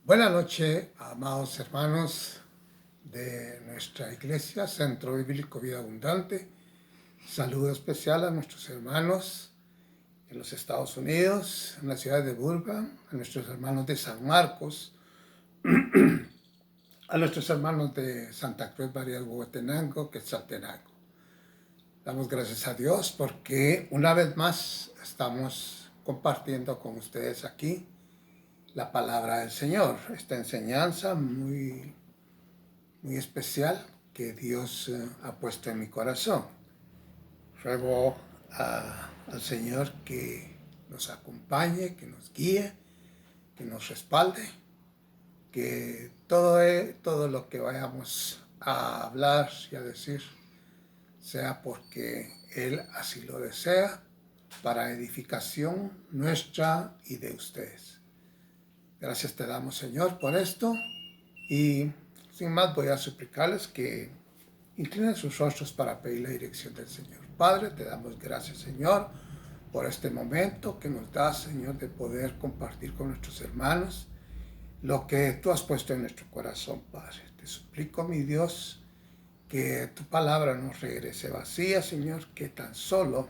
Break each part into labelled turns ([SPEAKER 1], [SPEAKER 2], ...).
[SPEAKER 1] Buenas noches, amados hermanos de nuestra iglesia, Centro Bíblico Vida Abundante. Saludo especial a nuestros hermanos en los Estados Unidos, en la ciudad de Burbank, a nuestros hermanos de San Marcos, a nuestros hermanos de Santa Cruz, Barrial, Huehuetenango, Quetzaltenango. Damos gracias a Dios porque una vez más estamos compartiendo con ustedes aquí la palabra del Señor, esta enseñanza muy especial que Dios ha puesto en mi corazón. Ruego al Señor que nos acompañe, que nos guíe, que nos respalde, que todo lo que vayamos a hablar y a decir sea porque Él así lo desea, para edificación nuestra y de ustedes. Gracias te damos, Señor, por esto, y sin más voy a suplicarles que inclinen sus rostros para pedir la dirección del Señor. Padre, te damos gracias, Señor, por este momento que nos das, Señor, de poder compartir con nuestros hermanos lo que tú has puesto en nuestro corazón, Padre. Te suplico, mi Dios, que tu palabra no regrese vacía, Señor, que tan solo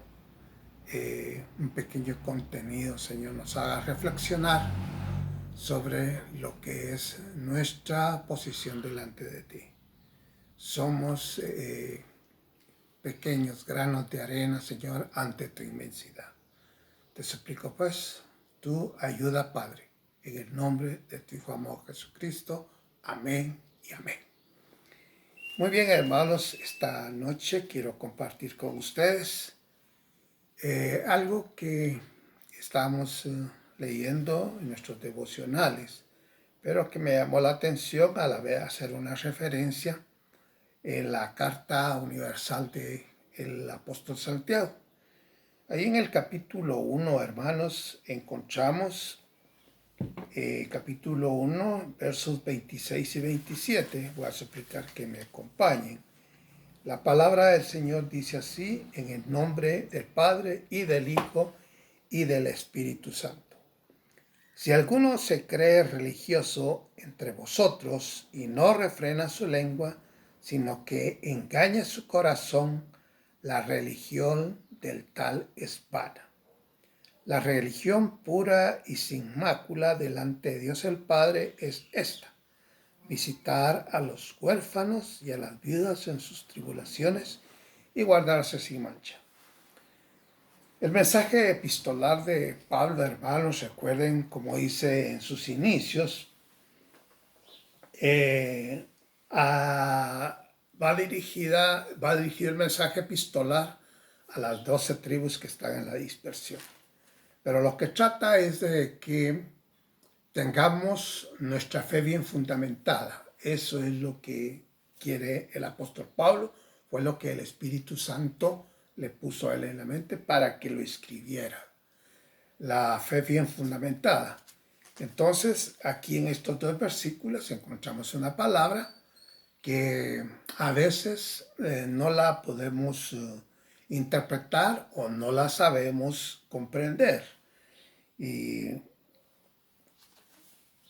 [SPEAKER 1] un pequeño contenido, Señor, nos haga reflexionar sobre lo que es nuestra posición delante de ti. Somos pequeños granos de arena, Señor, ante tu inmensidad. Te suplico, pues, tu ayuda, Padre, en el nombre de tu Hijo amado Jesucristo. Amén y amén. Muy bien, hermanos, esta noche quiero compartir con ustedes algo que estamos leyendo en nuestros devocionales, pero que me llamó la atención a la vez hacer una referencia en la carta universal del apóstol Santiago. Ahí en el capítulo 1, hermanos, encontramos capítulo 1, versos 26 y 27. Voy a suplicar que me acompañen. La palabra del Señor dice así: en el nombre del Padre y del Hijo y del Espíritu Santo. Si alguno se cree religioso entre vosotros y no refrena su lengua, sino que engaña su corazón, la religión del tal es vana. La religión pura y sin mácula delante de Dios el Padre es esta: visitar a los huérfanos y a las viudas en sus tribulaciones y guardarse sin mancha. El mensaje epistolar de Pablo, hermanos, recuerden, como dice en sus inicios, va dirigido el mensaje epistolar a las 12 tribus que están en la dispersión. Pero lo que trata es de que tengamos nuestra fe bien fundamentada. Eso es lo que quiere el apóstol Pablo, fue lo que el Espíritu Santo le puso a él en la mente para que lo escribiera. La fe bien fundamentada. Entonces, aquí en estos dos versículos encontramos una palabra que a veces no la podemos interpretar o no la sabemos comprender. Y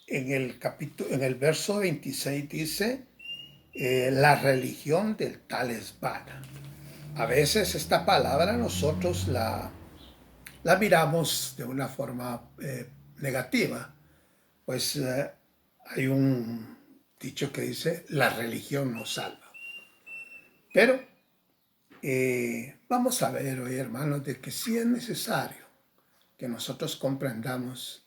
[SPEAKER 1] en el verso 26 dice, la religión del tal es vana. A veces esta palabra nosotros la miramos de una forma negativa, pues hay un dicho que dice, la religión nos salva. Pero vamos a ver hoy, hermanos, de que sí es necesario que nosotros comprendamos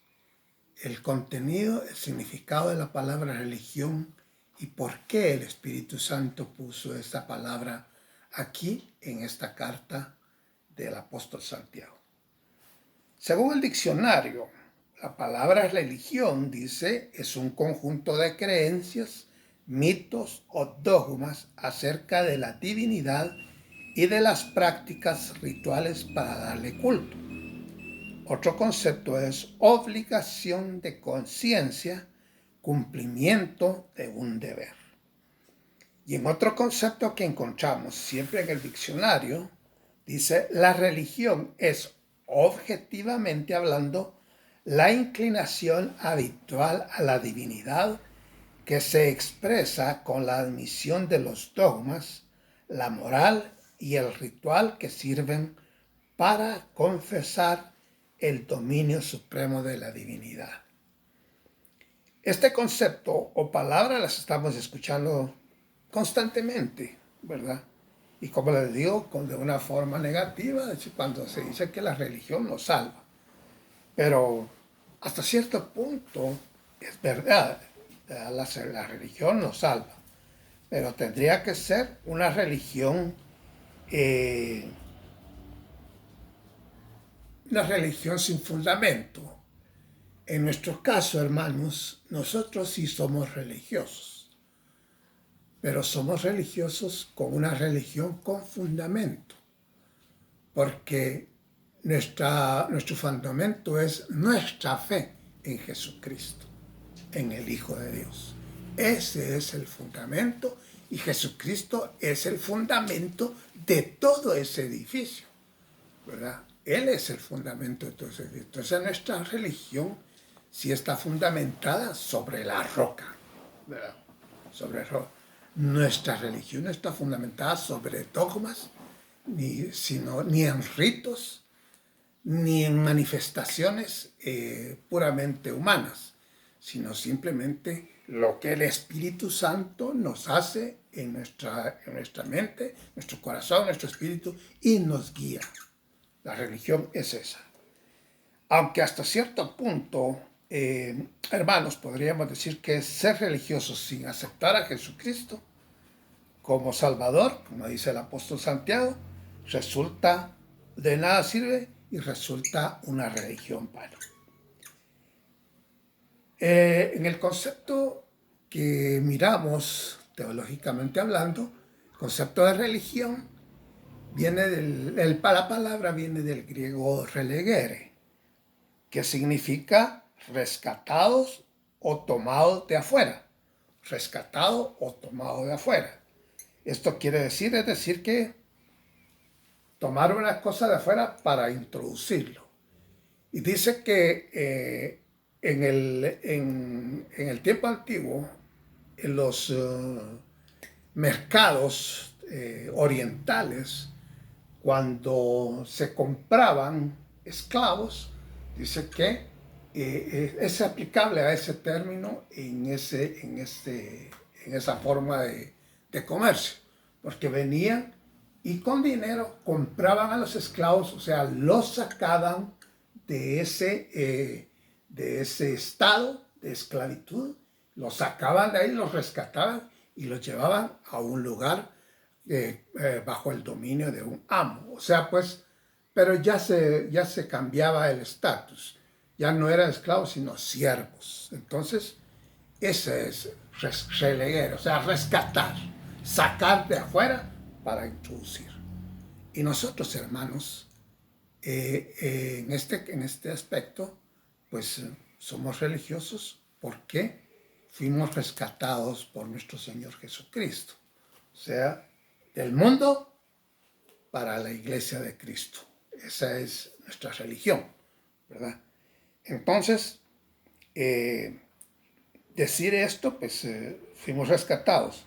[SPEAKER 1] el contenido, el significado de la palabra religión y por qué el Espíritu Santo puso esta palabra aquí en esta carta del apóstol Santiago. Según el diccionario, la palabra religión, dice, es un conjunto de creencias, mitos o dogmas acerca de la divinidad y de las prácticas rituales para darle culto. Otro concepto es obligación de conciencia, cumplimiento de un deber. Y en otro concepto que encontramos siempre en el diccionario, dice, la religión es, objetivamente hablando, la inclinación habitual a la divinidad que se expresa con la admisión de los dogmas, la moral y el ritual que sirven para confesar el dominio supremo de la divinidad. Este concepto o palabra las estamos escuchando constantemente, ¿verdad? Y como les digo, de una forma negativa, cuando se dice que la religión nos salva. Pero hasta cierto punto es verdad, la religión nos salva. Pero tendría que ser una religión sin fundamento. En nuestro caso, hermanos, nosotros sí somos religiosos, pero somos religiosos con una religión con fundamento, porque nuestro fundamento es nuestra fe en Jesucristo, en el Hijo de Dios. Ese es el fundamento y Jesucristo es el fundamento de todo ese edificio, ¿verdad? Él es el fundamento de todo ese edificio. Entonces nuestra religión sí está fundamentada sobre la roca, ¿verdad? Sobre roca. Nuestra religión no está fundamentada sobre dogmas, ni en ritos, ni en manifestaciones puramente humanas, sino simplemente lo que el Espíritu Santo nos hace en nuestra mente, nuestro corazón, nuestro espíritu, y nos guía. La religión es esa. Aunque hasta cierto punto, hermanos, podríamos decir que ser religiosos sin aceptar a Jesucristo como Salvador, como dice el apóstol Santiago, resulta de nada sirve y resulta una religión vana. En el concepto que miramos, teológicamente hablando, el concepto de religión viene la palabra viene del griego relegere, que significa rescatados o tomados de afuera. Rescatado o tomado de afuera. Esto quiere decir, es decir, que tomar una cosa de afuera para introducirlo. Y dice que en el tiempo antiguo, en los mercados orientales, cuando se compraban esclavos, dice que es aplicable a ese término en esa forma de comercio, porque venían y con dinero compraban a los esclavos, o sea, los sacaban de ese estado de esclavitud, los sacaban de ahí, los rescataban y los llevaban a un lugar bajo el dominio de un amo. O sea, pues, pero ya se cambiaba el estatus. Ya no eran esclavos, sino siervos. Entonces, ese es relegar, o sea, rescatar, sacar de afuera para introducir. Y nosotros, hermanos, en este aspecto, pues somos religiosos porque fuimos rescatados por nuestro Señor Jesucristo. O sea, del mundo para la iglesia de Cristo. Esa es nuestra religión, ¿verdad? Entonces, decir esto, pues fuimos rescatados,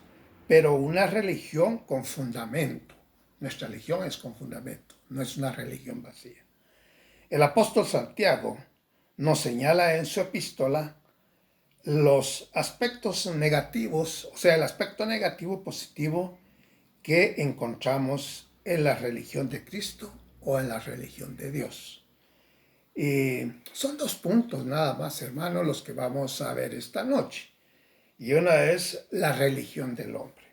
[SPEAKER 1] pero una religión con fundamento. Nuestra religión es con fundamento, no es una religión vacía. El apóstol Santiago nos señala en su epístola los aspectos negativos, o sea, el aspecto negativo y positivo que encontramos en la religión de Cristo o en la religión de Dios. Y son 2 puntos nada más, hermanos, los que vamos a ver esta noche. Y una es la religión del hombre.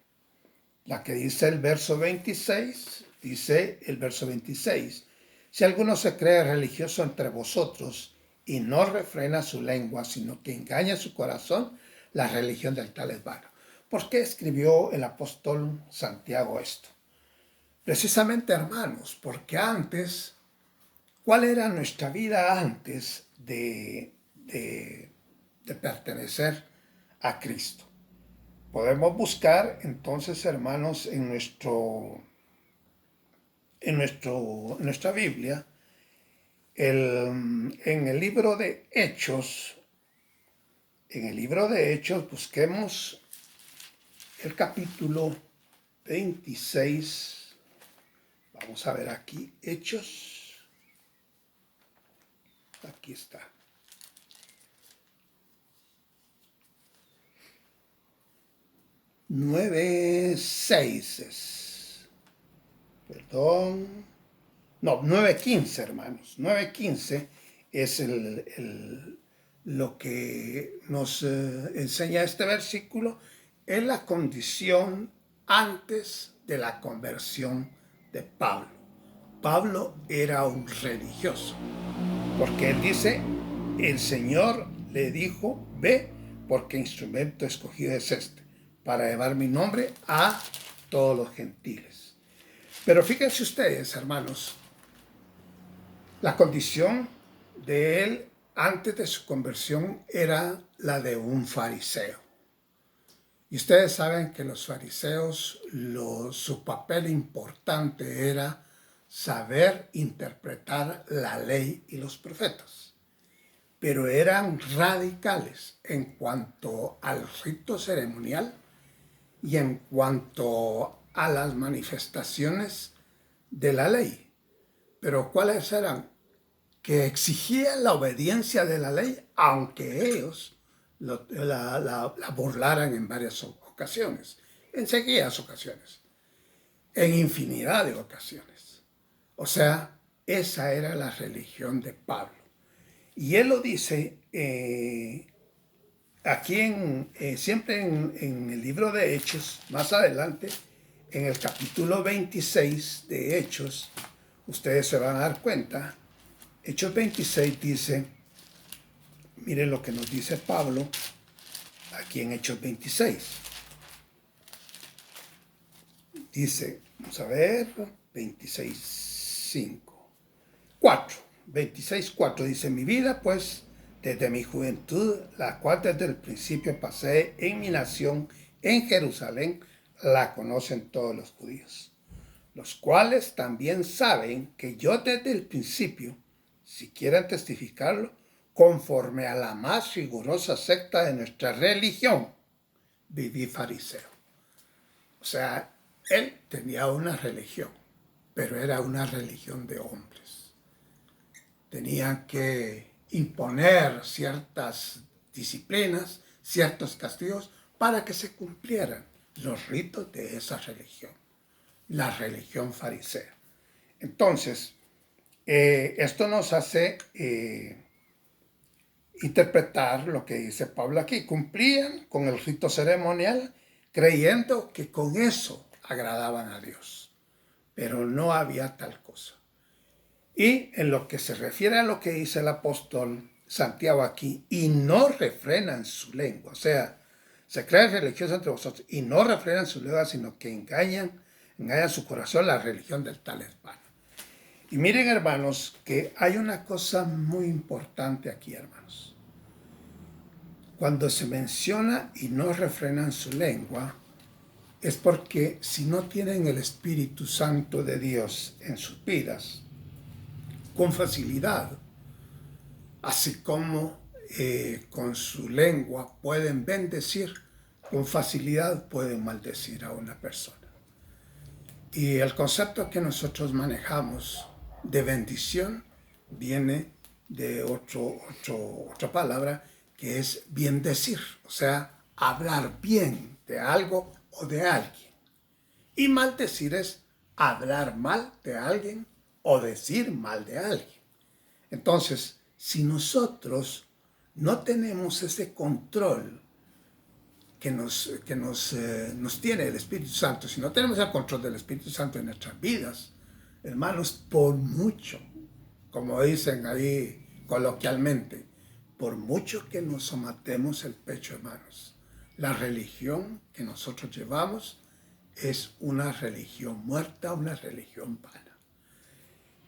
[SPEAKER 1] La que dice el verso 26, dice el verso 26, si alguno se cree religioso entre vosotros y no refrena su lengua, sino que engaña su corazón, la religión del tal es vana. ¿Por qué escribió el apóstol Santiago esto? Precisamente, hermanos, porque antes, ¿cuál era nuestra vida antes de pertenecer a Cristo? Podemos buscar entonces, hermanos, en nuestra Biblia, En el libro de Hechos, busquemos el capítulo 26. Vamos a ver aquí, Hechos. Aquí está. Nueve seis. Perdón. No, 9:15, hermanos. 9:15 es lo que nos enseña este versículo. Es la condición antes de la conversión de Pablo. Pablo era un religioso, porque él dice, el Señor le dijo, ve, porque instrumento escogido es este, para llevar mi nombre a todos los gentiles. Pero fíjense ustedes, hermanos, la condición de él antes de su conversión era la de un fariseo. Y ustedes saben que los fariseos, su papel importante era saber interpretar la ley y los profetas. Pero eran radicales en cuanto al rito ceremonial y en cuanto a las manifestaciones de la ley. Pero ¿cuáles eran? Que exigían la obediencia de la ley, aunque ellos la burlaran en varias ocasiones, en seguidas ocasiones, en infinidad de ocasiones. O sea, esa era la religión de Pablo. Y él lo dice aquí siempre en el libro de Hechos, más adelante, en el capítulo 26 de Hechos, ustedes se van a dar cuenta. Hechos 26 dice, miren lo que nos dice Pablo aquí en Hechos 26. Dice, vamos a ver, 26:5. 26:4 dice, mi vida pues desde mi juventud, la cual desde el principio pasé en mi nación, en Jerusalén, la conocen todos los judíos, los cuales también saben que yo desde el principio, si quieren testificarlo, conforme a la más rigurosa secta de nuestra religión, viví fariseo. O sea, él tenía una religión, pero era una religión de hombres. Tenían que imponer ciertas disciplinas, ciertos castigos, para que se cumplieran los ritos de esa religión, la religión farisea. Entonces, esto nos hace interpretar lo que dice Pablo aquí. Cumplían con el rito ceremonial creyendo que con eso agradaban a Dios, pero no había tal cosa. Y en lo que se refiere a lo que dice el apóstol Santiago aquí, y no refrenan su lengua, o sea, se creen religiosos entre vosotros y no refrenan su lengua, sino que engañan su corazón, la religión del tal es vana. Y miren, hermanos, que hay una cosa muy importante aquí, hermanos. Cuando se menciona y no refrenan su lengua, es porque si no tienen el Espíritu Santo de Dios en sus vidas, con facilidad, así como con su lengua pueden bendecir, con facilidad pueden maldecir a una persona. Y el concepto que nosotros manejamos de bendición viene de otra palabra que es bien decir, o sea, hablar bien de algo o de alguien. Y maldecir es hablar mal de alguien o decir mal de alguien. Entonces, si nosotros no tenemos ese control que nos tiene el Espíritu Santo, si no tenemos el control del Espíritu Santo en nuestras vidas, hermanos, por mucho, como dicen ahí coloquialmente, por mucho que nos somatemos el pecho, hermanos, la religión que nosotros llevamos es una religión muerta, una religión vana.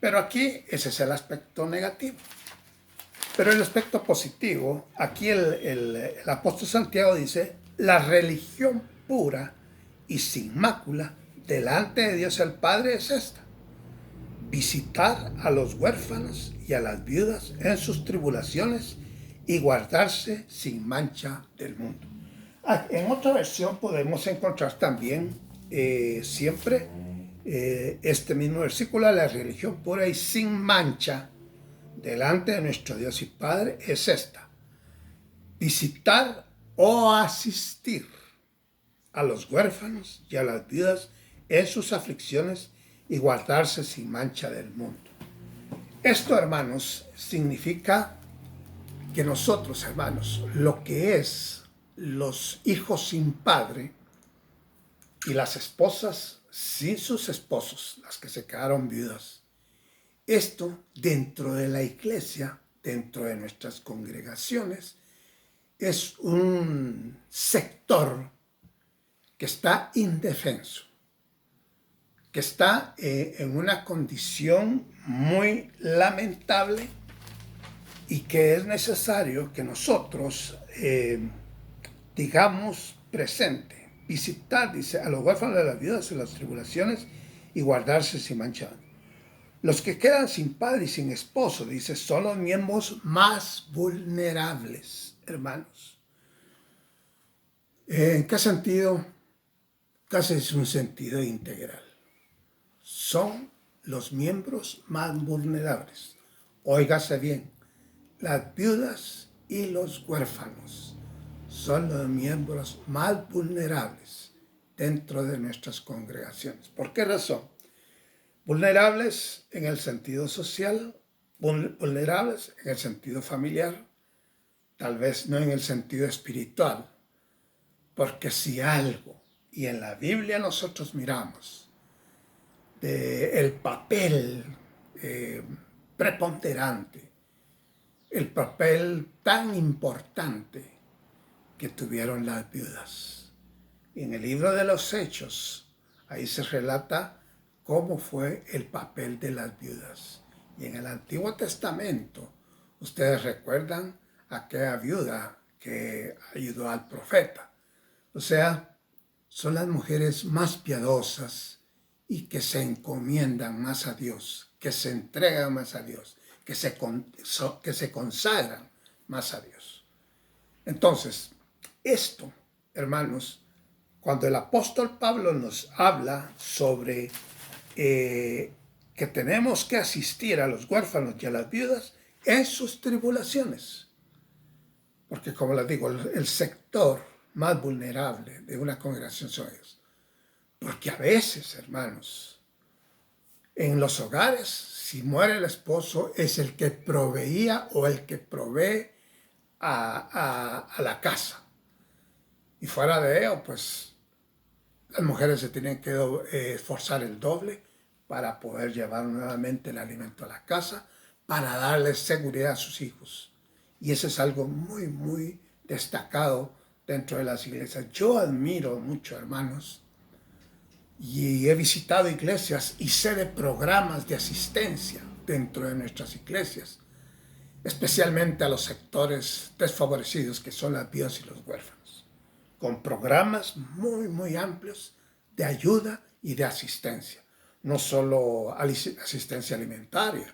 [SPEAKER 1] Pero aquí ese es el aspecto negativo. Pero el aspecto positivo, aquí el apóstol Santiago dice, la religión pura y sin mácula delante de Dios el Padre es esta, visitar a los huérfanos y a las viudas en sus tribulaciones y guardarse sin mancha del mundo. En otra versión podemos encontrar también siempre este mismo versículo: la religión pura y sin mancha delante de nuestro Dios y Padre es esta: visitar o asistir a los huérfanos y a las viudas en sus aflicciones y guardarse sin mancha del mundo. Esto, hermanos, significa que nosotros, hermanos, lo que es los hijos sin padre y las esposas sin sus esposos, las que se quedaron viudas, esto dentro de la iglesia, dentro de nuestras congregaciones, es un sector que está indefenso, que está en una condición muy lamentable y que es necesario que nosotros digamos presente, visitar, dice, a los huérfanos de las viudas en las tribulaciones y guardarse sin mancha. Los que quedan sin padre y sin esposo, dice, son los miembros más vulnerables, hermanos. ¿En qué sentido? Casi es un sentido integral. Son los miembros más vulnerables. Óigase bien, las viudas y los huérfanos son los miembros más vulnerables dentro de nuestras congregaciones. ¿Por qué razón? Vulnerables en el sentido social, vulnerables en el sentido familiar, tal vez no en el sentido espiritual, porque si algo, y en la Biblia nosotros miramos el papel preponderante, el papel tan importante que tuvieron las viudas. Y en el libro de los Hechos, ahí se relata cómo fue el papel de las viudas. Y en el Antiguo Testamento, ustedes recuerdan aquella viuda que ayudó al profeta. O sea, son las mujeres más piadosas y que se encomiendan más a Dios, que se entregan más a Dios, que se consagran más a Dios. Entonces, esto, hermanos, cuando el apóstol Pablo nos habla sobre que tenemos que asistir a los huérfanos y a las viudas en sus tribulaciones, porque como les digo, el sector más vulnerable de una congregación son ellos. Porque a veces, hermanos, en los hogares, si muere el esposo, es el que proveía o el que provee a la casa. Y fuera de ello, pues las mujeres se tienen que esforzar el doble para poder llevar nuevamente el alimento a la casa, para darles seguridad a sus hijos. Y eso es algo muy, muy destacado dentro de las iglesias. Yo admiro mucho, hermanos, y he visitado iglesias y sé de programas de asistencia dentro de nuestras iglesias, especialmente a los sectores desfavorecidos que son las viudas y los huérfanos, con programas muy, muy amplios de ayuda y de asistencia. No solo asistencia alimentaria,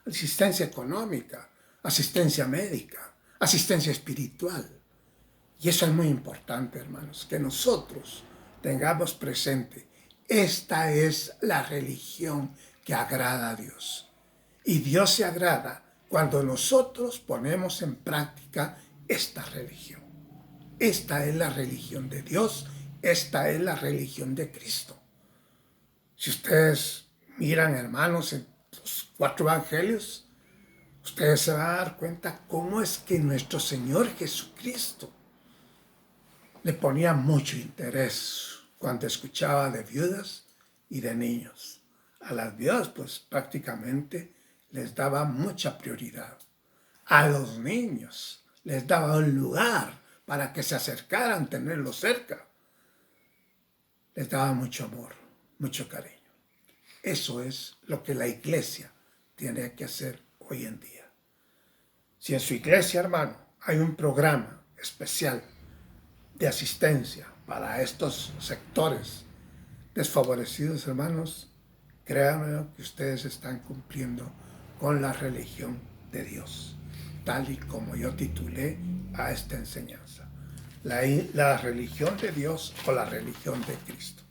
[SPEAKER 1] asistencia económica, asistencia médica, asistencia espiritual. Y eso es muy importante, hermanos, que nosotros tengamos presente. Esta es la religión que agrada a Dios. Y Dios se agrada cuando nosotros ponemos en práctica esta religión. Esta es la religión de Dios, esta es la religión de Cristo. Si ustedes miran, hermanos, en los 4 evangelios, ustedes se van a dar cuenta cómo es que nuestro Señor Jesucristo le ponía mucho interés cuando escuchaba de viudas y de niños. A las viudas, pues prácticamente les daba mucha prioridad. A los niños les daba un lugar para que se acercaran, tenerlos cerca. Les daba mucho amor, mucho cariño. Eso es lo que la iglesia tiene que hacer hoy en día. Si en su iglesia, hermano, hay un programa especial de asistencia para estos sectores desfavorecidos, hermanos, créanme que ustedes están cumpliendo con la religión de Dios, tal y como yo titulé a esta enseñanza. La religión de Dios o la religión de Cristo.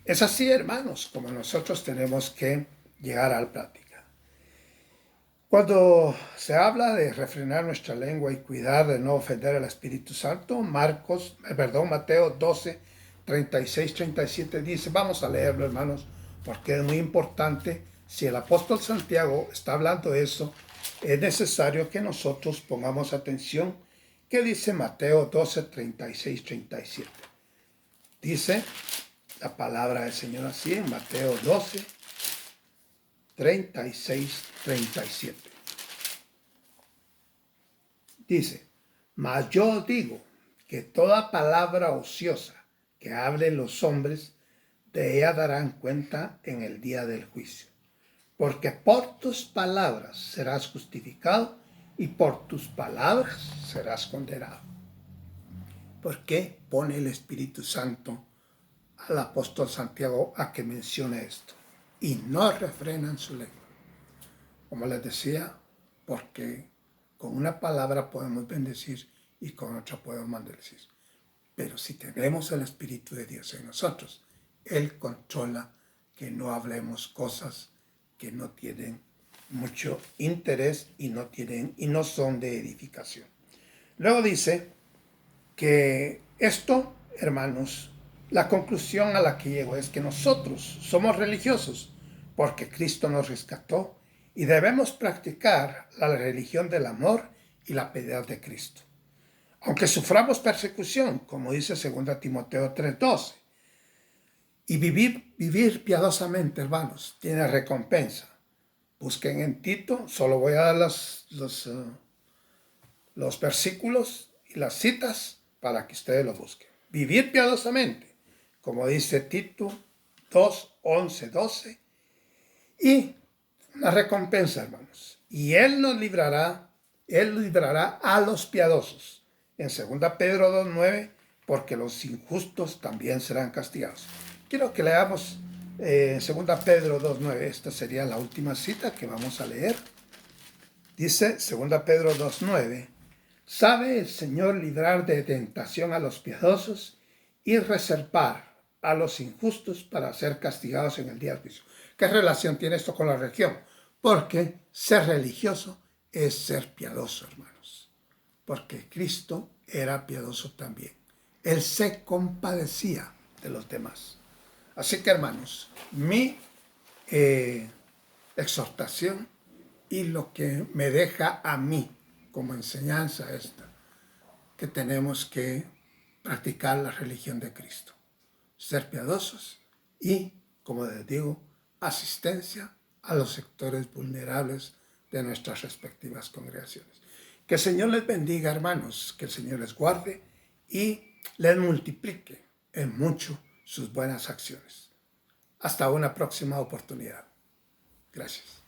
[SPEAKER 1] Es así, hermanos, como nosotros tenemos que llegar a la práctica. Cuando se habla de refrenar nuestra lengua y cuidar de no ofender al Espíritu Santo, Mateo 12, 36, 37 dice, vamos a leerlo, hermanos, porque es muy importante. Si el apóstol Santiago está hablando de eso, es necesario que nosotros pongamos atención. ¿Qué dice Mateo 12, 36, 37? Dice la palabra del Señor así en Mateo 12, 36, 37. Dice, mas yo digo que toda palabra ociosa que hablen los hombres, de ella darán cuenta en el día del juicio. Porque por tus palabras serás justificado y por tus palabras serás condenado. ¿Por qué pone el Espíritu Santo al apóstol Santiago a que mencione esto? Y no refrenan su lengua. Como les decía, porque con una palabra podemos bendecir y con otra podemos maldecir. Pero si tenemos el Espíritu de Dios en nosotros, Él controla que no hablemos cosas que no tienen mucho interés y no son de edificación. Luego dice que esto, hermanos, la conclusión a la que llego es que nosotros somos religiosos porque Cristo nos rescató y debemos practicar la religión del amor y la piedad de Cristo. Aunque suframos persecución, como dice 2 Timoteo 3:12, y vivir piadosamente, hermanos, tiene recompensa. Busquen en Tito, solo voy a dar los versículos y las citas para que ustedes lo busquen. Vivir piadosamente, como dice Tito 2, 11, 12, y una recompensa, hermanos. Y Él librará a los piadosos. En 2 Pedro 2:9, porque los injustos también serán castigados. Quiero que leamos 2 Pedro 2:9. Esta sería la última cita que vamos a leer. Dice 2 Pedro 2:9. ¿Sabe el Señor librar de tentación a los piadosos y reservar a los injustos para ser castigados en el día del juicio? ¿Qué relación tiene esto con la religión? Porque ser religioso es ser piadoso, hermanos. Porque Cristo era piadoso también. Él se compadecía de los demás. Así que, hermanos, mi exhortación y lo que me deja a mí como enseñanza esta, que tenemos que practicar la religión de Cristo. Ser piadosos y, como les digo, asistencia a los sectores vulnerables de nuestras respectivas congregaciones. Que el Señor les bendiga, hermanos, que el Señor les guarde y les multiplique en mucho sus buenas acciones. Hasta una próxima oportunidad. Gracias.